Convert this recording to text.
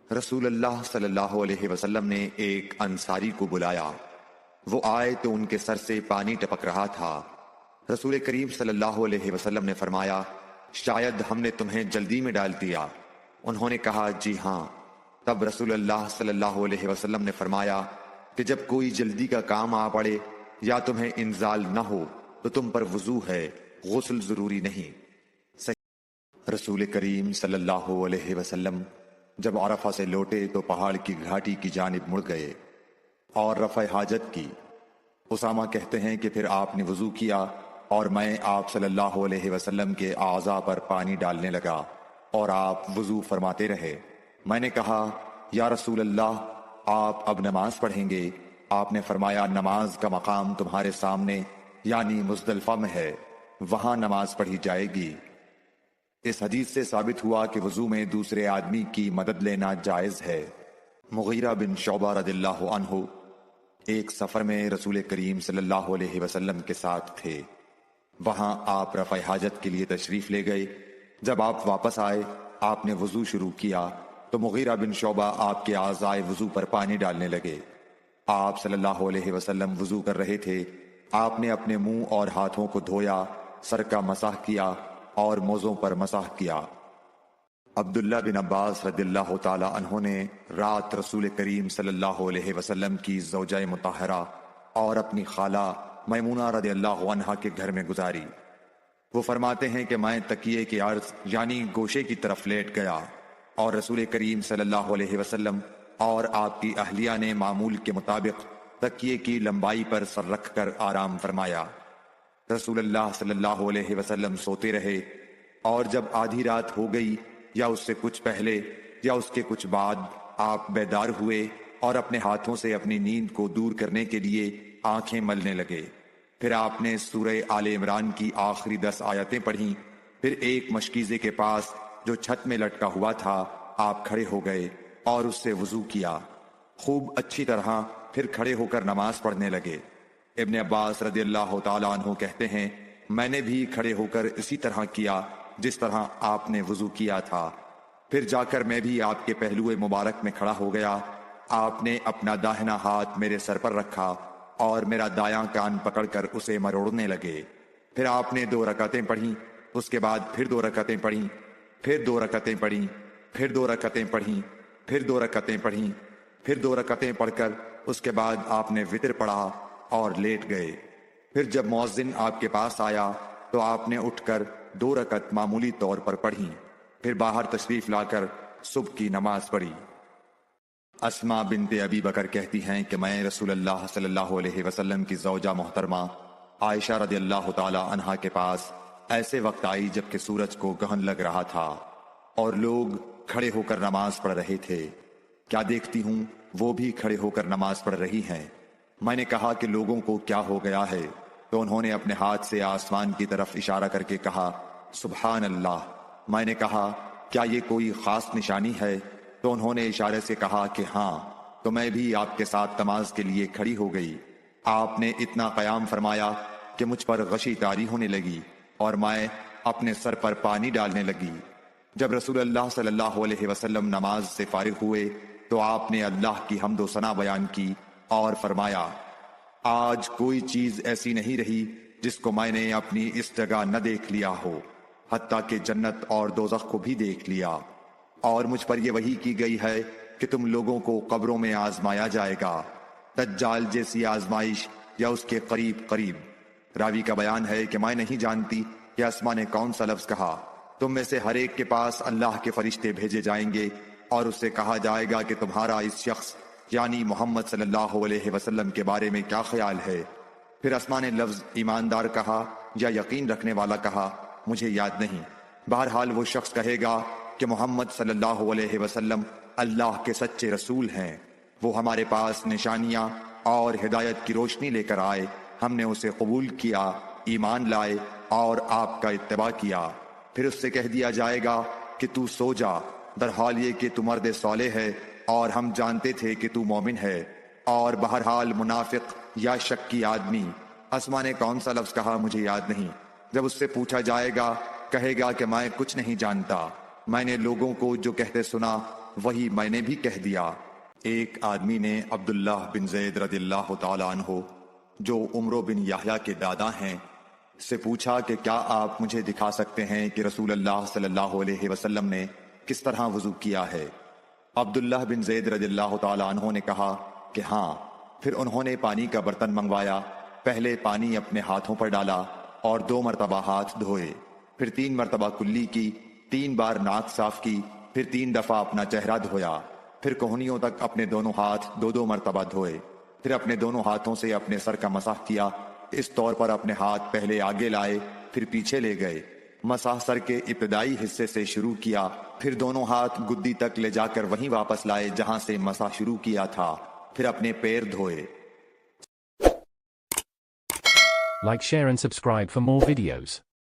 رسول اللہ صلی اللہ علیہ وسلم نے ایک انصاری کو بلایا۔ وہ آئے تو ان کے سر سے پانی ٹپک رہا تھا۔ رسول کریم صلی اللہ علیہ وسلم نے فرمایا، شاید ہم نے تمہیں جلدی میں ڈال دیا۔ انہوں نے کہا، جی ہاں۔ تب رسول اللہ صلی اللہ علیہ وسلم نے فرمایا کہ جب کوئی جلدی کا کام آ پڑے یا تمہیں انزال نہ ہو تو تم پر وضو ہے، غسل ضروری نہیں۔ رسول کریم صلی اللہ علیہ وسلم جب عرفہ سے لوٹے تو پہاڑ کی گھاٹی کی جانب مڑ گئے اور رفع حاجت کی۔ اسامہ کہتے ہیں کہ پھر آپ نے وضو کیا اور میں آپ صلی اللہ علیہ وسلم کے اعضاء پر پانی ڈالنے لگا اور آپ وضو فرماتے رہے۔ میں نے کہا، یا رسول اللہ، آپ اب نماز پڑھیں گے؟ آپ نے فرمایا، نماز کا مقام تمہارے سامنے یعنی مزدلفہ میں ہے، وہاں نماز پڑھی جائے گی۔ اس حدیث سے ثابت ہوا کہ وضو میں دوسرے آدمی کی مدد لینا جائز ہے۔ مغیرہ بن شعبہ رضی اللہ عنہ ایک سفر میں رسول کریم صلی اللہ علیہ وسلم کے ساتھ تھے۔ وہاں آپ رفع حاجت کے لیے تشریف لے گئے۔ جب آپ واپس آئے، آپ نے وضو شروع کیا تو مغیرہ بن شعبہ آپ کے اعضائے وضو پر پانی ڈالنے لگے۔ آپ صلی اللہ علیہ وسلم وضو کر رہے تھے۔ آپ نے اپنے منہ اور ہاتھوں کو دھویا، سر کا مسح کیا اور موزوں پر مسح کیا۔ عبداللہ بن عباس رضی اللہ تعالی عنہ نے رات رسول کریم صلی اللہ علیہ وسلم کی زوجہ مطہرہ اور اپنی خالہ میمونہ رضی اللہ عنہا کے گھر میں گزاری۔ وہ فرماتے ہیں کہ میں تکیے کے عرض یعنی گوشے کی طرف لیٹ گیا اور رسول کریم صلی اللہ علیہ وسلم اور آپ کی اہلیہ نے معمول کے مطابق تکیے کی لمبائی پر سر رکھ کر آرام فرمایا۔ رسول اللہ صلی اللہ علیہ وسلم سوتے رہے اور جب آدھی رات ہو گئی یا اس سے کچھ پہلے یا اس کے کچھ بعد آپ بیدار ہوئے اور اپنے ہاتھوں سے اپنی نیند کو دور کرنے کے لیے آنکھیں ملنے لگے۔ پھر آپ نے سورہ آل عمران کی آخری 10 آیتیں پڑھیں۔ پھر ایک مشکیزے کے پاس جو چھت میں لٹکا ہوا تھا آپ کھڑے ہو گئے اور اس سے وضو کیا خوب اچھی طرح، پھر کھڑے ہو کر نماز پڑھنے لگے۔ ابن عباس رضی اللہ تعالی عنہ کہتے ہیں، میں نے بھی کھڑے ہو کر اسی طرح کیا جس طرح آپ نے وضو کیا تھا۔ پھر جا کر میں بھی آپ کے پہلو مبارک میں کھڑا ہو گیا۔ آپ نے اپنا داہنا ہاتھ میرے سر پر رکھا اور میرا دایاں کان پکڑ کر اسے مروڑنے لگے۔ پھر آپ نے 2 رکعتیں پڑھیں، اس کے بعد پھر 2 رکعتیں پڑھیں، پھر 2 رکعتیں پڑھیں، پھر 2 رکعتیں پڑھیں، پھر 2 رکعتیں پڑھیں، پھر 2 رکعتیں پڑھ کر اس کے بعد آپ نے وتر پڑھا اور لیٹ گئے۔ پھر جب مؤذن آپ کے پاس آیا تو آپ نے اٹھ کر 2 رکعت معمولی طور پر پڑھیں، پھر باہر تشریف لا کر صبح کی نماز پڑھی۔ اسماء بنت ابی بکر کہتی ہیں کہ میں رسول اللہ صلی اللہ علیہ وسلم کی زوجہ محترمہ عائشہ رضی اللہ تعالی عنہا کے پاس ایسے وقت آئی جبکہ سورج کو گہن لگ رہا تھا اور لوگ کھڑے ہو کر نماز پڑھ رہے تھے۔ کیا دیکھتی ہوں وہ بھی کھڑے ہو کر نماز پڑھ رہی ہیں۔ میں نے کہا کہ لوگوں کو کیا ہو گیا ہے، تو انہوں نے اپنے ہاتھ سے آسمان کی طرف اشارہ کر کے کہا، سبحان اللہ۔ میں نے کہا، کیا یہ کوئی خاص نشانی ہے؟ تو انہوں نے اشارے سے کہا کہ ہاں۔ تو میں بھی آپ کے ساتھ نماز کے لیے کھڑی ہو گئی۔ آپ نے اتنا قیام فرمایا کہ مجھ پر غشی طاری ہونے لگی اور میں اپنے سر پر پانی ڈالنے لگی۔ جب رسول اللہ صلی اللہ علیہ وسلم نماز سے فارغ ہوئے تو آپ نے اللہ کی حمد و ثنا بیان کی اور فرمایا، آج کوئی چیز ایسی نہیں رہی جس کو میں نے اپنی اس جگہ نہ دیکھ لیا ہو، حتیٰ کہ جنت اور دوزخ کو بھی دیکھ لیا۔ اور مجھ پر یہ وحی کی گئی ہے کہ تم لوگوں کو قبروں میں آزمایا جائے گا، دجال جیسی آزمائش یا اس کے قریب قریب۔ راوی کا بیان ہے کہ میں نہیں جانتی کہ اسماء نے کون سا لفظ کہا۔ تم میں سے ہر ایک کے پاس اللہ کے فرشتے بھیجے جائیں گے اور اس سے کہا جائے گا کہ تمہارا اس شخص یعنی محمد صلی اللہ علیہ وسلم کے بارے میں کیا خیال ہے۔ پھر اسماء نے لفظ ایماندار کہا یا یقین رکھنے والا کہا، مجھے یاد نہیں۔ بہرحال وہ شخص کہے گا کہ محمد صلی اللہ علیہ وسلم اللہ کے سچے رسول ہیں، وہ ہمارے پاس نشانیاں اور ہدایت کی روشنی لے کر آئے، ہم نے اسے قبول کیا، ایمان لائے اور آپ کا اتباع کیا۔ پھر اس سے کہہ دیا جائے گا کہ تو سو جا، در حال یہ کہ تو مرد صالح ہے اور ہم جانتے تھے کہ تو مومن ہے۔ اور بہرحال منافق یا شکی آدمی، اسماء نے کون سا لفظ کہا مجھے یاد نہیں۔ جب اس سے پوچھا جائے گا کہے گا کہ میں کچھ نہیں جانتا، میں نے لوگوں کو جو کہتے سنا وہی میں نے بھی کہہ دیا۔ ایک آدمی نے عبداللہ بن زید رضی اللہ تعالیٰ عنہ جو عمرو بن یحییٰ کے دادا ہیں سے پوچھا کہ کیا آپ مجھے دکھا سکتے ہیں کہ رسول اللہ صلی اللہ علیہ وسلم نے کس طرح وضو کیا ہے؟ عبداللہ بن زید رضی اللہ تعالیٰ عنہ نے کہا کہ ہاں۔ پھر انہوں نے پانی کا برتن منگوایا، پہلے پانی اپنے ہاتھوں پر ڈالا اور 2 مرتبہ ہاتھ دھوئے، پھر 3 مرتبہ کلی کی، 3 بار ناک صاف کی، پھر 3 دفعہ اپنا چہرہ دھویا، پھر کوہنیوں تک اپنے دونوں ہاتھ 2 مرتبہ دھوئے، پھر اپنے دونوں ہاتھوں سے اپنے سر کا مسح کیا۔ اس طور پر اپنے ہاتھ پہلے آگے لائے پھر پیچھے لے گئے، مسح سر کے ابتدائی حصے سے شروع کیا، پھر دونوں ہاتھ گدی تک لے جا کر وہیں واپس لائے جہاں سے مسح شروع کیا تھا، پھر اپنے پیر دھوئے۔ Like, share and subscribe for more videos.